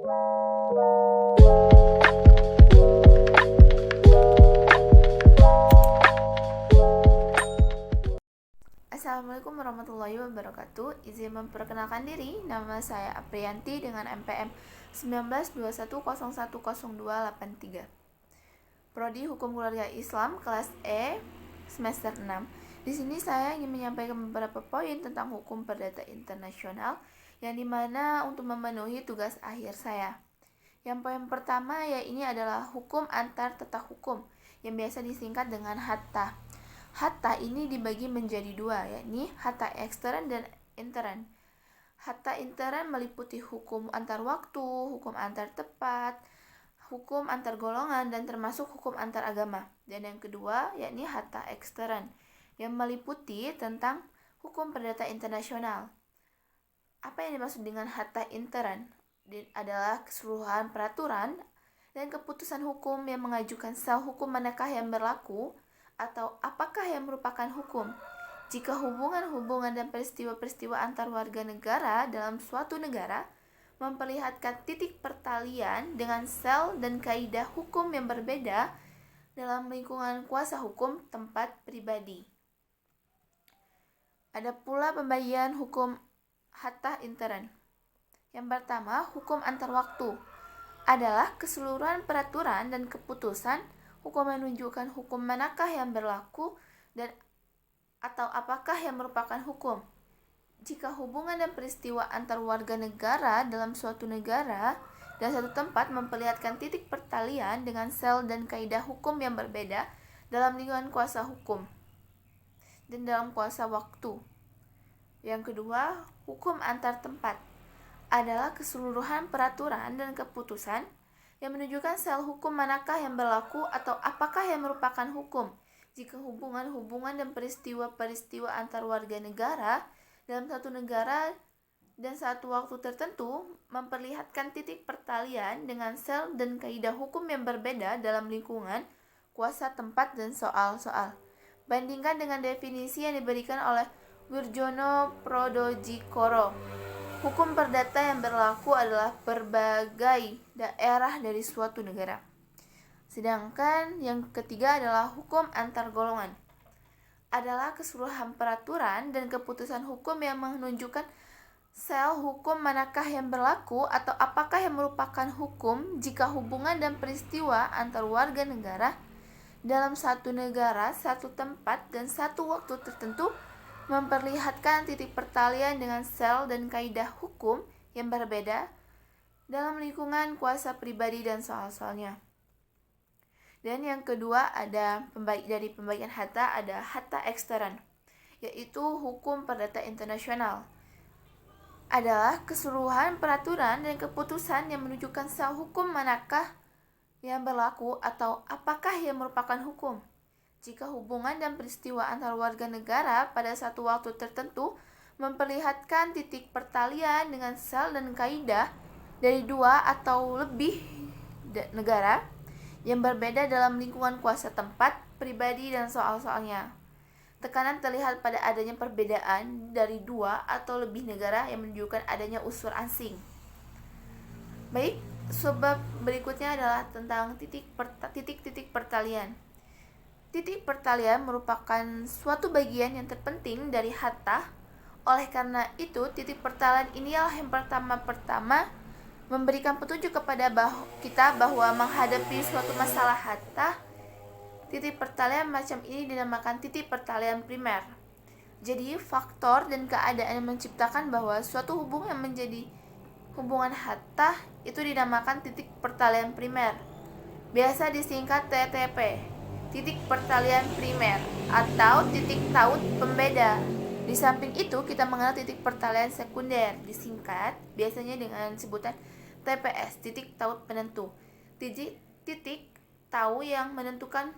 Assalamualaikum warahmatullahi wabarakatuh. Izin memperkenalkan diri, nama saya Apriyanti dengan MPM 1921010283. Prodi Hukum Keluarga Islam kelas E semester 6. Di sini saya ingin menyampaikan beberapa poin tentang hukum perdata internasional yang dimana untuk memenuhi tugas akhir saya. Yang poin pertama ini adalah hukum antar tata hukum yang biasa disingkat dengan hatta. Hatta ini dibagi menjadi dua, yakni hatta ekstern dan intern. Hatta intern meliputi hukum antar waktu, hukum antar tempat, hukum antar golongan, dan termasuk hukum antar agama. Dan yang kedua, yakni hatta ekstern, yang meliputi tentang hukum perdata internasional. Apa yang dimaksud dengan hatta intern? Adalah keseluruhan peraturan dan keputusan hukum yang mengajukan sel hukum manakah yang berlaku atau apakah yang merupakan hukum. Jika hubungan-hubungan dan peristiwa-peristiwa antar warga negara dalam suatu negara memperlihatkan titik pertalian dengan sel dan kaidah hukum yang berbeda dalam lingkungan kuasa hukum tempat pribadi. Ada pula pembagian hukum hatta intern. Yang pertama, hukum antar waktu adalah keseluruhan peraturan dan keputusan hukum menunjukkan hukum manakah yang berlaku dan atau apakah yang merupakan hukum. Jika hubungan dan peristiwa antar warga negara dalam suatu negara dan satu tempat memperlihatkan titik pertalian dengan sel dan kaidah hukum yang berbeda dalam lingkungan kuasa hukum dan dalam kuasa waktu. Yang kedua, hukum antar tempat adalah keseluruhan peraturan dan keputusan yang menunjukkan sel hukum manakah yang berlaku atau apakah yang merupakan hukum. Jika hubungan-hubungan dan peristiwa-peristiwa antar warga negara dalam satu negara dan satu waktu tertentu memperlihatkan titik pertalian dengan sel dan kaidah hukum yang berbeda dalam lingkungan, kuasa tempat, dan soal-soal. Bandingkan dengan definisi yang diberikan oleh Wirjono Prodojikoro. Hukum perdata yang berlaku adalah berbagai daerah dari suatu negara. Sedangkan yang ketiga adalah hukum antar golongan. Adalah keseluruhan peraturan dan keputusan hukum yang menunjukkan sel hukum manakah yang berlaku atau apakah yang merupakan hukum jika hubungan dan peristiwa antar warga negara dalam satu negara, satu tempat, dan satu waktu tertentu memperlihatkan titik pertalian dengan sel dan kaidah hukum yang berbeda dalam lingkungan kuasa pribadi dan soal-soalnya. Dan yang kedua ada dari pembagian hatta ada hatta ekstern, yaitu hukum perdata internasional. Adalah keseluruhan peraturan dan keputusan yang menunjukkan sel hukum manakah yang berlaku atau apakah yang merupakan hukum. Jika hubungan dan peristiwa antar warga negara pada satu waktu tertentu memperlihatkan titik pertalian dengan sel dan kaidah dari dua atau lebih negara yang berbeda dalam lingkungan kuasa tempat, pribadi, dan soal-soalnya. Tekanan terlihat pada adanya perbedaan dari dua atau lebih negara yang menunjukkan adanya unsur asing. Baik, sebab berikutnya adalah tentang titik-titik pertalian. Titik pertalian merupakan suatu bagian yang terpenting dari hatta. Oleh karena itu, titik pertalian inilah yang pertama memberikan petunjuk kepada kita bahwa menghadapi suatu masalah hatta, titik pertalian macam ini dinamakan titik pertalian primer. Jadi, faktor dan keadaan yang menciptakan bahwa suatu hubungan menjadi hubungan hatta itu dinamakan titik pertalian primer. Biasa disingkat TTP. Titik pertalian primer atau titik taut pembeda. Di samping itu kita mengenal titik pertalian sekunder, disingkat biasanya dengan sebutan TPS, titik taut penentu. Titik tahu yang menentukan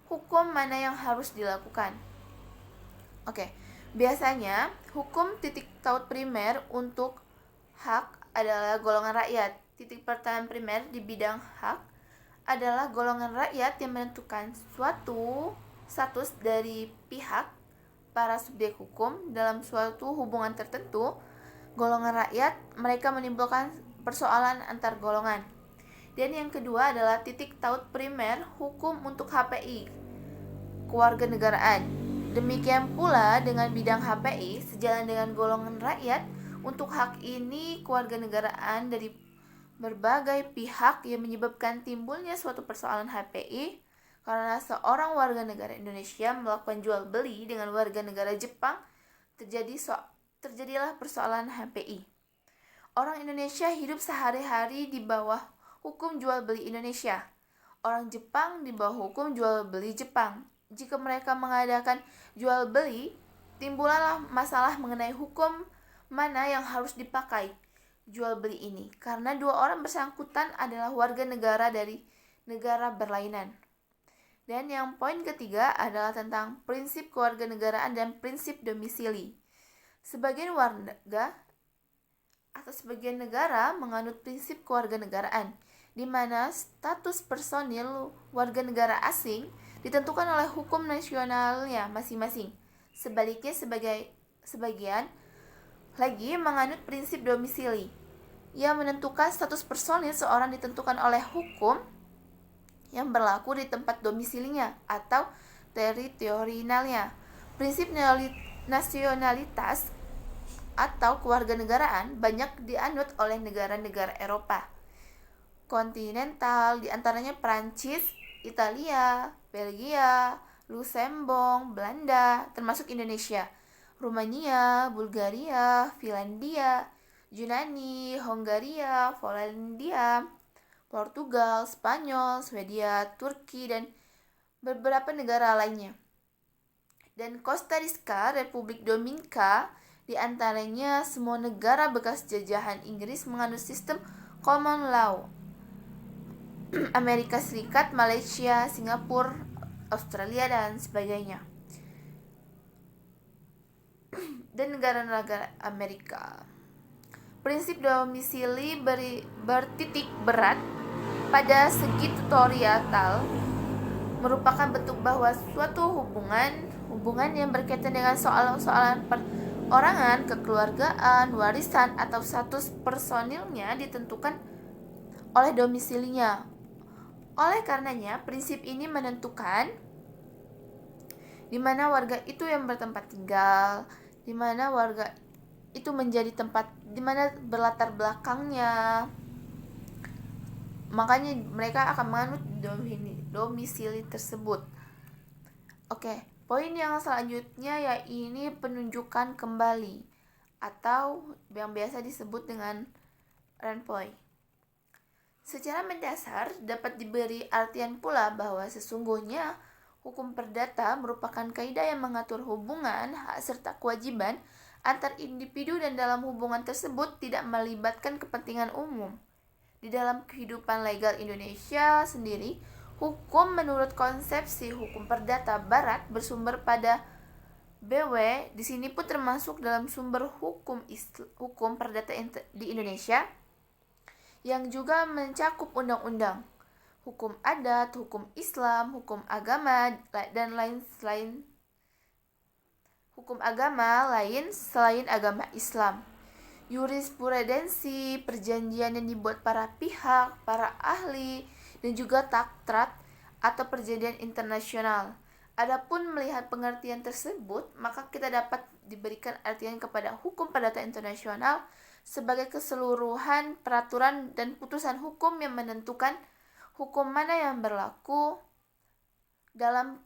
hukum mana yang harus dilakukan. Biasanya hukum titik taut primer untuk hak adalah golongan rakyat. Titik pertalian primer di bidang hak adalah golongan rakyat yang menentukan suatu status dari pihak para subjek hukum dalam suatu hubungan tertentu. Golongan rakyat mereka menimbulkan persoalan antar golongan. Dan yang kedua adalah titik taut primer hukum untuk HPI, kewarganegaraan. Demikian pula dengan bidang HPI, sejalan dengan golongan rakyat, untuk hak ini kewarganegaraan dari berbagai pihak yang menyebabkan timbulnya suatu persoalan HPI karena seorang warga negara Indonesia melakukan jual beli dengan warga negara Jepang, terjadilah persoalan HPI. Orang Indonesia hidup sehari-hari di bawah hukum jual beli Indonesia. Orang Jepang di bawah hukum jual beli Jepang. Jika mereka mengadakan jual beli, timbullah masalah mengenai hukum mana yang harus dipakai jual beli ini, karena dua orang bersangkutan adalah warga negara dari negara berlainan. Dan yang poin ketiga adalah tentang prinsip kewarganegaraan dan prinsip domisili. Sebagian warga atau sebagian negara menganut prinsip kewarganegaraan, di mana status personil warga negara asing ditentukan oleh hukum nasionalnya masing-masing. Sebaliknya, sebagian lagi menganut prinsip domisili, yang menentukan status personil seorang ditentukan oleh hukum yang berlaku di tempat domisilinya atau teritorialnya. Prinsip nasionalitas atau kewarganegaraan banyak dianut oleh negara-negara Eropa kontinental, diantaranya Prancis, Italia, Belgia, Luxembourg, Belanda, termasuk Indonesia, Rumania, Bulgaria, Finlandia, Yunani, Hongaria, Polandia, Portugal, Spanyol, Swedia, Turki, dan beberapa negara lainnya. Dan Costa Rica, Republik Dominika, di antaranya semua negara bekas jajahan Inggris menganut sistem common law. Amerika Serikat, Malaysia, Singapura, Australia, dan sebagainya. Dan negara-negara Amerika. Prinsip domisili bertitik berat pada segi tutorial merupakan bentuk bahwa suatu hubungan yang berkaitan dengan soal-soalan perorangan, kekeluargaan, warisan, atau status personilnya ditentukan oleh domisilinya. Oleh karenanya, prinsip ini menentukan di mana warga itu yang bertempat tinggal, di mana warga itu menjadi tempat, di mana berlatar belakangnya. Makanya mereka akan menganut domisili tersebut. Oke, poin yang selanjutnya yaitu penunjukan kembali atau yang biasa disebut dengan renpoy. Secara mendasar dapat diberi artian pula bahwa sesungguhnya hukum perdata merupakan kaidah yang mengatur hubungan, hak serta kewajiban antar individu dan dalam hubungan tersebut tidak melibatkan kepentingan umum. Di dalam kehidupan legal Indonesia sendiri, hukum menurut konsepsi hukum perdata barat bersumber pada BW, di sini pun termasuk dalam sumber hukum perdata di Indonesia yang juga mencakup undang-undang, hukum adat, hukum Islam, hukum agama dan lain-lain. Hukum agama lain selain agama Islam. Jurisprudensi, perjanjian yang dibuat para pihak, para ahli, dan juga taktrat atau perjanjian internasional. Adapun melihat pengertian tersebut, maka kita dapat diberikan artian kepada hukum perdata internasional sebagai keseluruhan peraturan dan putusan hukum yang menentukan hukum mana yang berlaku dalam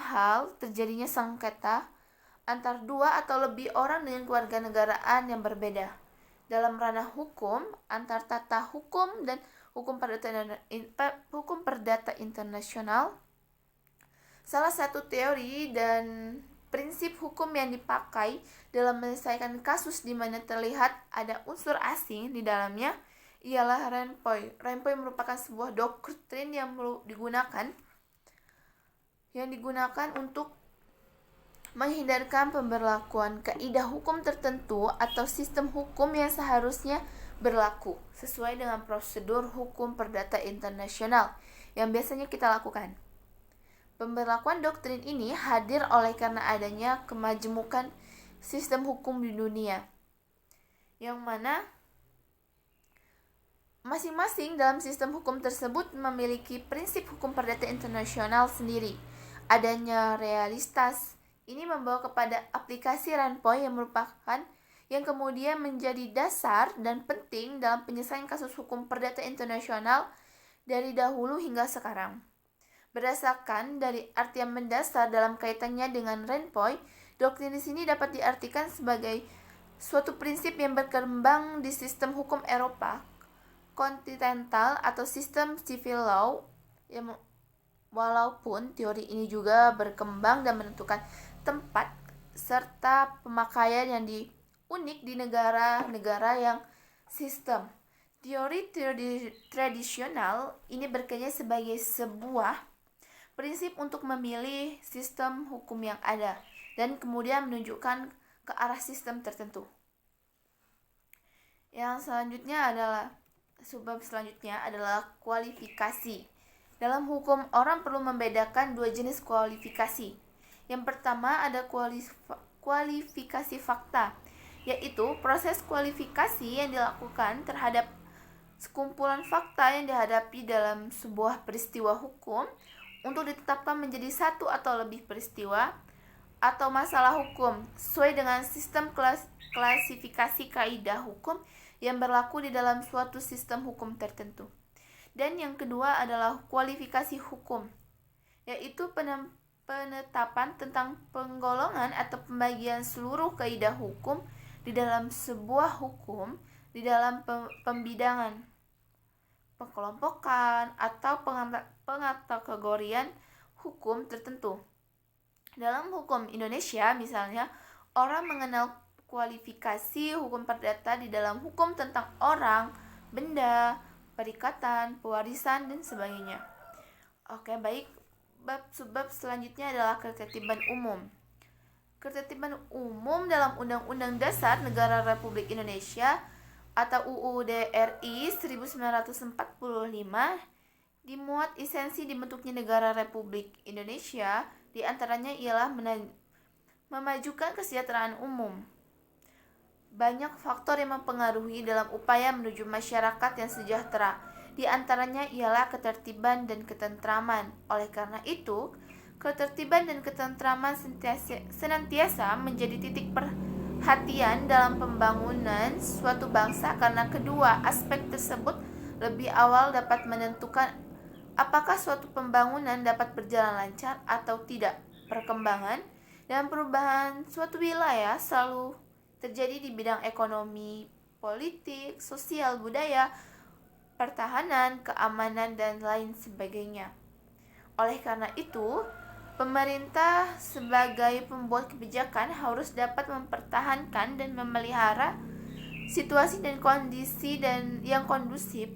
hal terjadinya sengketa antar dua atau lebih orang dengan kewarganegaraan yang berbeda dalam ranah hukum antar tata hukum dan hukum perdata internasional. Salah satu teori dan prinsip hukum yang dipakai dalam menyelesaikan kasus di mana terlihat ada unsur asing di dalamnya ialah renpoy. Renpoy merupakan sebuah doktrin yang digunakan untuk menghindarkan pemberlakuan kaidah hukum tertentu atau sistem hukum yang seharusnya berlaku sesuai dengan prosedur hukum perdata internasional yang biasanya kita lakukan. Pemberlakuan doktrin ini hadir oleh karena adanya kemajemukan sistem hukum di dunia, yang mana Masing-masing dalam sistem hukum tersebut memiliki prinsip hukum perdata internasional sendiri. Adanya realitas ini membawa kepada aplikasi Ranpoi yang kemudian menjadi dasar dan penting dalam penyelesaian kasus hukum perdata internasional dari dahulu hingga sekarang. Berdasarkan dari artian mendasar dalam kaitannya dengan Ranpoi, doktrin di sini dapat diartikan sebagai suatu prinsip yang berkembang di sistem hukum Eropa kontinental atau sistem civil law, walaupun teori ini juga berkembang dan menentukan tempat serta pemakaian yang unik di negara-negara yang sistem. Teori tradisional ini bekerja sebagai sebuah prinsip untuk memilih sistem hukum yang ada dan kemudian menunjukkan ke arah sistem tertentu. Yang selanjutnya adalah Subbab selanjutnya adalah kualifikasi. Dalam hukum, orang perlu membedakan dua jenis kualifikasi. Yang pertama ada kualifikasi fakta, yaitu proses kualifikasi yang dilakukan terhadap sekumpulan fakta yang dihadapi dalam sebuah peristiwa hukum untuk ditetapkan menjadi satu atau lebih peristiwa atau masalah hukum sesuai dengan sistem klasifikasi kaidah hukum yang berlaku di dalam suatu sistem hukum tertentu. Dan yang kedua adalah kualifikasi hukum, yaitu penetapan tentang penggolongan atau pembagian seluruh kaidah hukum di dalam sebuah hukum di dalam pembidangan, pengelompokan atau pengkategorian hukum tertentu. Dalam hukum Indonesia misalnya, orang mengenal kualifikasi hukum perdata di dalam hukum tentang orang, benda, perikatan, pewarisan, dan sebagainya. Oke, baik. Subbab selanjutnya adalah ketertiban umum. Ketertiban umum dalam Undang-Undang Dasar Negara Republik Indonesia atau UUD RI 1945 dimuat esensi dibentuknya negara Republik Indonesia, di antaranya ialah memajukan kesejahteraan umum. Banyak faktor yang mempengaruhi dalam upaya menuju masyarakat yang sejahtera. Di antaranya ialah ketertiban dan ketentraman. Oleh karena itu, ketertiban dan ketentraman senantiasa menjadi titik perhatian dalam pembangunan suatu bangsa karena kedua aspek tersebut lebih awal dapat menentukan apakah suatu pembangunan dapat berjalan lancar atau tidak. Perkembangan dan perubahan suatu wilayah selalu terjadi di bidang ekonomi, politik, sosial, budaya, pertahanan, keamanan, dan lain sebagainya. Oleh karena itu, pemerintah sebagai pembuat kebijakan harus dapat mempertahankan dan memelihara situasi dan kondisi yang kondusif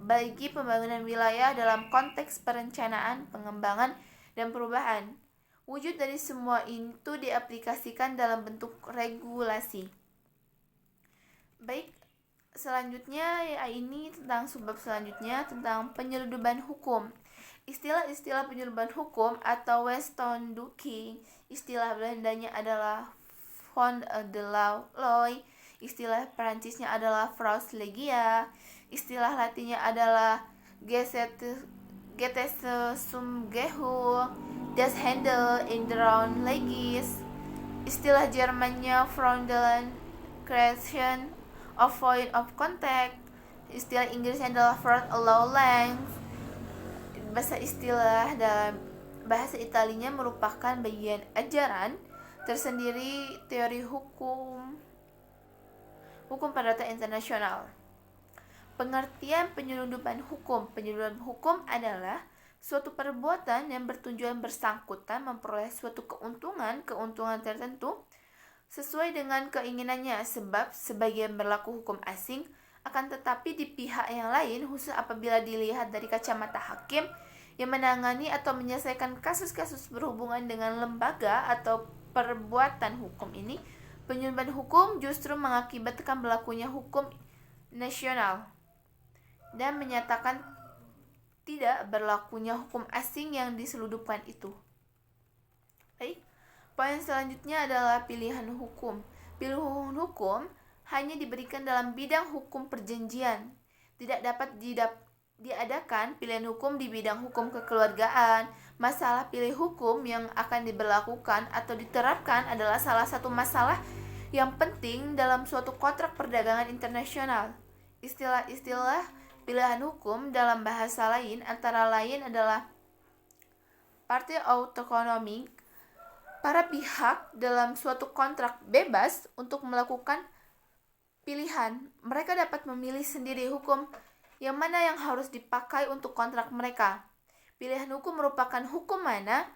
bagi pembangunan wilayah dalam konteks perencanaan, pengembangan, dan perubahan. Wujud dari semua itu diaplikasikan dalam bentuk regulasi. Baik, selanjutnya ini tentang subbab selanjutnya tentang penyeludupan hukum. Istilah-istilah penyeludupan hukum atau Westondukking, istilah Belandanya adalah Fond de la Loi, istilah Perancisnya adalah Fraudslegia, istilah Latinnya adalah Gesetzesumgehung, Das Handel in der Legis, istilah Jermannya Fraudulent Creation of Point of Contact, istilah Inggrisnya adalah Fraud Law Length. Dalam bahasa Italinya merupakan bagian ajaran tersendiri teori hukum perdata internasional. Pengertian penyelundupan hukum. Penyelundupan hukum adalah suatu perbuatan yang bertujuan bersangkutan memperoleh suatu keuntungan tertentu sesuai dengan keinginannya, sebab sebagian berlaku hukum asing, akan tetapi di pihak yang lain, khusus apabila dilihat dari kacamata hakim yang menangani atau menyelesaikan kasus-kasus berhubungan dengan lembaga atau perbuatan hukum ini, penyelundupan hukum justru mengakibatkan berlakunya hukum nasional dan menyatakan tidak berlakunya hukum asing yang diseludupkan itu. Baik, poin selanjutnya adalah pilihan hukum. Pilihan hukum hanya diberikan dalam bidang hukum perjanjian, tidak dapat diadakan pilihan hukum di bidang hukum kekeluargaan. Masalah pilih hukum yang akan diberlakukan atau diterapkan adalah salah satu masalah yang penting dalam suatu kontrak perdagangan internasional. Istilah-istilah pilihan hukum dalam bahasa lain antara lain adalah party autonomy. Para pihak dalam suatu kontrak bebas untuk melakukan pilihan. Mereka dapat memilih sendiri hukum yang mana yang harus dipakai untuk kontrak mereka. Pilihan hukum merupakan hukum mana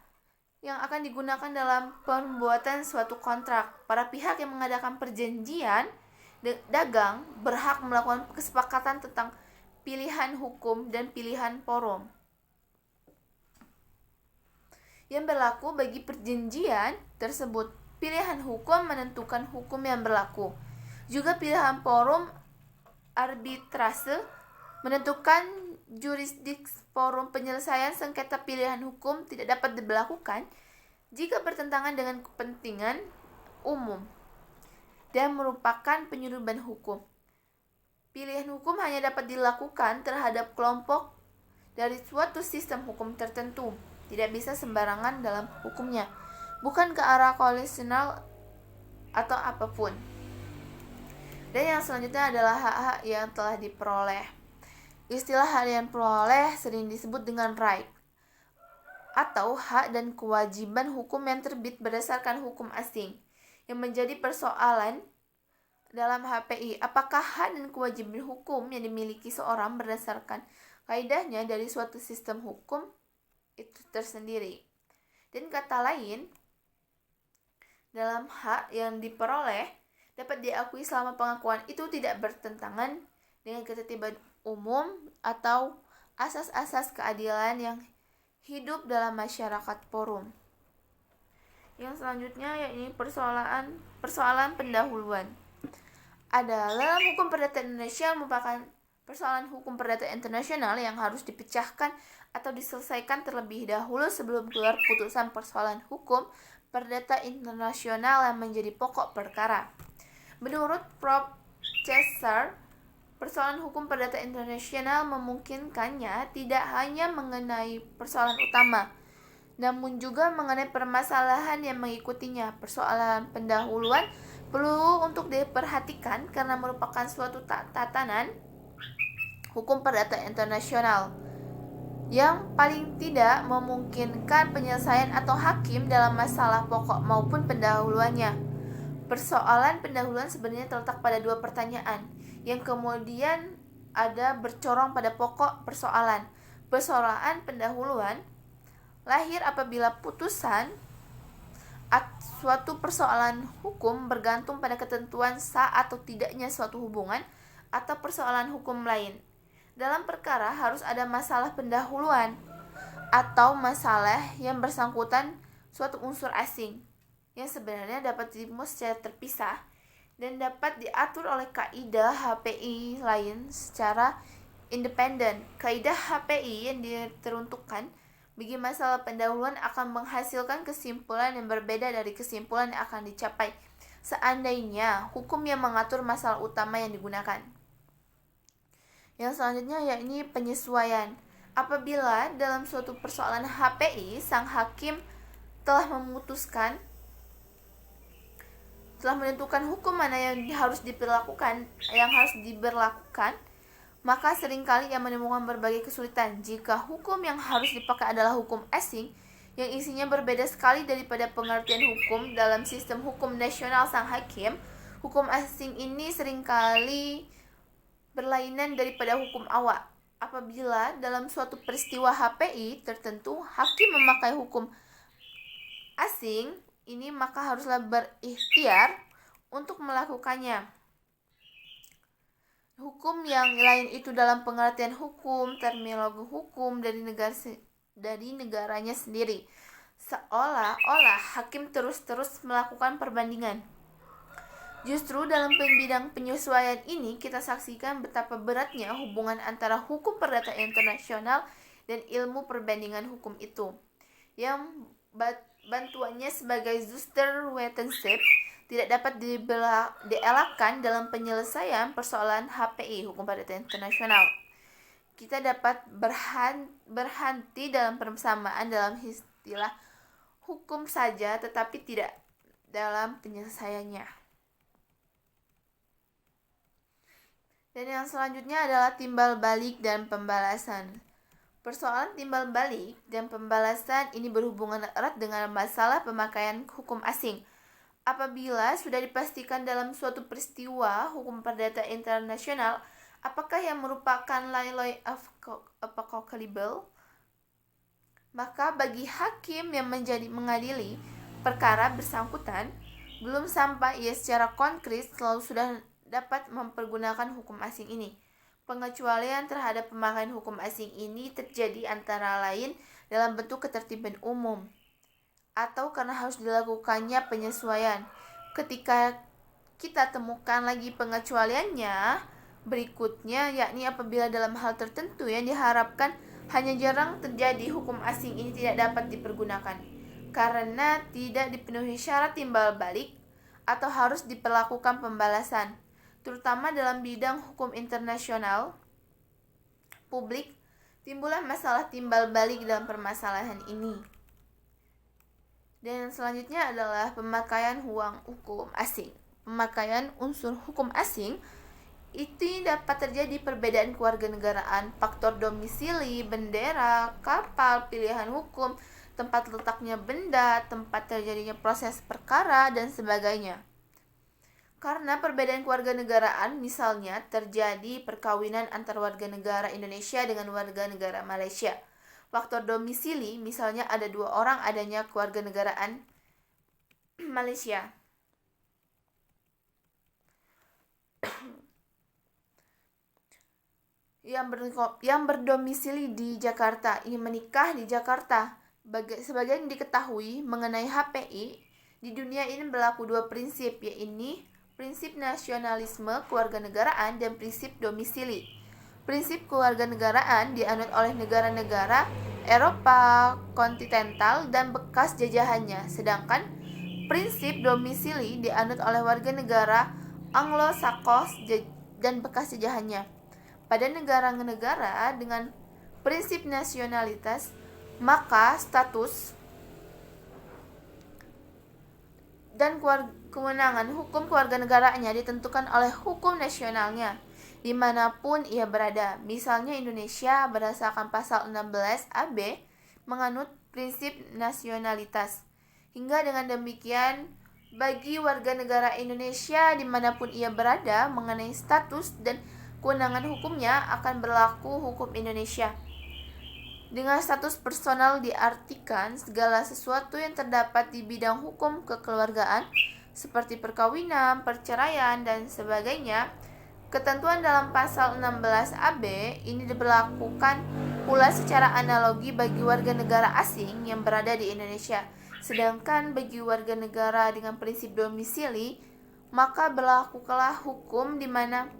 yang akan digunakan dalam pembuatan suatu kontrak. Para pihak yang mengadakan perjanjian dagang berhak melakukan kesepakatan tentang pilihan hukum dan pilihan forum yang berlaku bagi perjanjian tersebut. Pilihan hukum menentukan hukum yang berlaku. Juga pilihan forum arbitrase menentukan jurisdiksi. Forum penyelesaian sengketa pilihan hukum tidak dapat diberlakukan jika bertentangan dengan kepentingan umum dan merupakan penyelundupan hukum. Pilihan hukum hanya dapat dilakukan terhadap kelompok dari suatu sistem hukum tertentu. Tidak bisa sembarangan dalam hukumnya, bukan ke arah konstitusional atau apapun. Dan yang selanjutnya adalah hak-hak yang telah diperoleh. Istilah hak yang diperoleh sering disebut dengan right, atau hak dan kewajiban hukum yang terbit berdasarkan hukum asing. Yang menjadi persoalan dalam HPI, apakah hak dan kewajiban hukum yang dimiliki seorang berdasarkan kaidahnya dari suatu sistem hukum itu tersendiri. Dan kata lain, dalam hak yang diperoleh dapat diakui selama pengakuan itu tidak bertentangan dengan ketertiban umum atau asas-asas keadilan yang hidup dalam masyarakat forum. Yang selanjutnya yakni persoalan pendahuluan. Dalam hukum perdata Indonesia merupakan persoalan hukum perdata internasional yang harus dipecahkan atau diselesaikan terlebih dahulu sebelum keluar putusan persoalan hukum perdata internasional yang menjadi pokok perkara. Menurut Prof. Cesar, persoalan hukum perdata internasional memungkinkannya tidak hanya mengenai persoalan utama, namun juga mengenai permasalahan yang mengikutinya. Persoalan pendahuluan perlu untuk diperhatikan karena merupakan suatu tatanan hukum perdata internasional yang paling tidak memungkinkan penyelesaian atau hakim dalam masalah pokok maupun pendahuluannya. Persoalan pendahuluan sebenarnya terletak pada dua pertanyaan yang kemudian ada bercorong pada pokok persoalan. Persoalan pendahuluan lahir apabila putusan suatu persoalan hukum bergantung pada ketentuan sah atau tidaknya suatu hubungan atau persoalan hukum lain. Dalam perkara harus ada masalah pendahuluan atau masalah yang bersangkutan suatu unsur asing yang sebenarnya dapat dirumus secara terpisah dan dapat diatur oleh kaidah HPI lain secara independen. Kaidah HPI yang diteruntukkan bagi masalah pendahuluan akan menghasilkan kesimpulan yang berbeda dari kesimpulan yang akan dicapai seandainya hukum yang mengatur masalah utama yang digunakan. Yang selanjutnya yakni penyesuaian. Apabila dalam suatu persoalan HPI sang hakim telah menentukan hukum mana yang harus diberlakukan, maka seringkali ia menemukan berbagai kesulitan jika hukum yang harus dipakai adalah hukum asing yang isinya berbeda sekali daripada pengertian hukum dalam sistem hukum nasional sang hakim. Hukum asing ini seringkali berlainan daripada hukum awak. Apabila dalam suatu peristiwa HPI tertentu hakim memakai hukum asing ini, maka haruslah berikhtiar untuk melakukannya. Hukum yang lain itu dalam pengertian hukum, terminologi hukum dari negaranya sendiri. Seolah-olah hakim terus-terus melakukan perbandingan. Justru dalam bidang penyesuaian ini kita saksikan betapa beratnya hubungan antara hukum perdata internasional dan ilmu perbandingan hukum itu, yang bantuannya sebagai Zusterwetenschap tidak dapat dielakkan dalam penyelesaian persoalan HPI, hukum perdata internasional. Kita dapat berhenti dalam persamaan dalam istilah hukum saja, tetapi tidak dalam penyelesaiannya. Dan yang selanjutnya adalah timbal balik dan pembalasan. Persoalan timbal balik dan pembalasan ini berhubungan erat dengan masalah pemakaian hukum asing. Apabila sudah dipastikan dalam suatu peristiwa hukum perdata internasional, apakah yang merupakan lie applicable, maka bagi hakim yang mengadili perkara bersangkutan, belum sampai ia secara konkret selalu sudah dapat mempergunakan hukum asing ini. Pengecualian terhadap pemakaian hukum asing ini terjadi antara lain dalam bentuk ketertiban umum atau karena harus dilakukannya penyesuaian. Ketika kita temukan lagi pengecualiannya berikutnya, yakni apabila dalam hal tertentu yang diharapkan hanya jarang terjadi, hukum asing ini tidak dapat dipergunakan karena tidak dipenuhi syarat timbal balik atau harus diperlakukan pembalasan, terutama dalam bidang hukum internasional publik. Timbullah masalah timbal balik dalam permasalahan ini. Dan selanjutnya adalah pemakaian hukum asing. Pemakaian unsur hukum asing itu dapat terjadi perbedaan kewarganegaraan, faktor domisili, bendera, kapal, pilihan hukum, tempat letaknya benda, tempat terjadinya proses perkara, dan sebagainya. Karena perbedaan kewarganegaraan, misalnya terjadi perkawinan antar warga negara Indonesia dengan warga negara Malaysia. Faktor domisili, misalnya ada 2 orang adanya kewarganegaraan Malaysia. Yang berdomisili di Jakarta ingin menikah di Jakarta. Sebagian diketahui mengenai HPI, di dunia ini berlaku 2 prinsip, yaitu prinsip nasionalisme kewarganegaraan dan prinsip domisili. Prinsip kewarganegaraan dianut oleh negara-negara Eropa kontinental dan bekas jajahannya, sedangkan prinsip domisili dianut oleh warga negara Anglo-Saxon dan bekas jajahannya. Pada negara-negara dengan prinsip nasionalitas, maka status dan kewenangan hukum kewarganegaraannya ditentukan oleh hukum nasionalnya dimanapun ia berada. Misalnya Indonesia berdasarkan pasal 16 AB menganut prinsip nasionalitas. Hingga dengan demikian, bagi warga negara Indonesia dimanapun ia berada mengenai status dan kewenangan hukumnya akan berlaku hukum Indonesia. Dengan status personal diartikan segala sesuatu yang terdapat di bidang hukum kekeluargaan seperti perkawinan, perceraian, dan sebagainya. Ketentuan dalam pasal 16 AB ini diberlakukan pula secara analogi bagi warga negara asing yang berada di Indonesia. Sedangkan bagi warga negara dengan prinsip domisili, maka berlakulah hukum di mana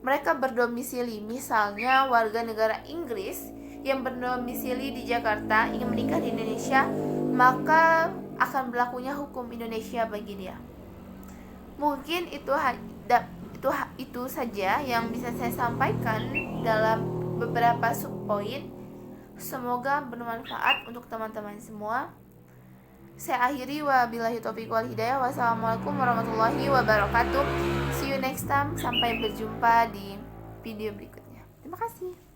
mereka berdomisili. Misalnya warga negara Inggris yang berdomisili di Jakarta ingin menikah di Indonesia, maka akan berlakunya hukum Indonesia bagi dia. Mungkin itu saja yang bisa saya sampaikan dalam beberapa subpoin. Semoga bermanfaat untuk teman-teman semua. Saya akhiri, wabillahi taufiq wal hidayah. Wassalamualaikum warahmatullahi wabarakatuh. See you next time. Sampai berjumpa di video berikutnya. Terima kasih.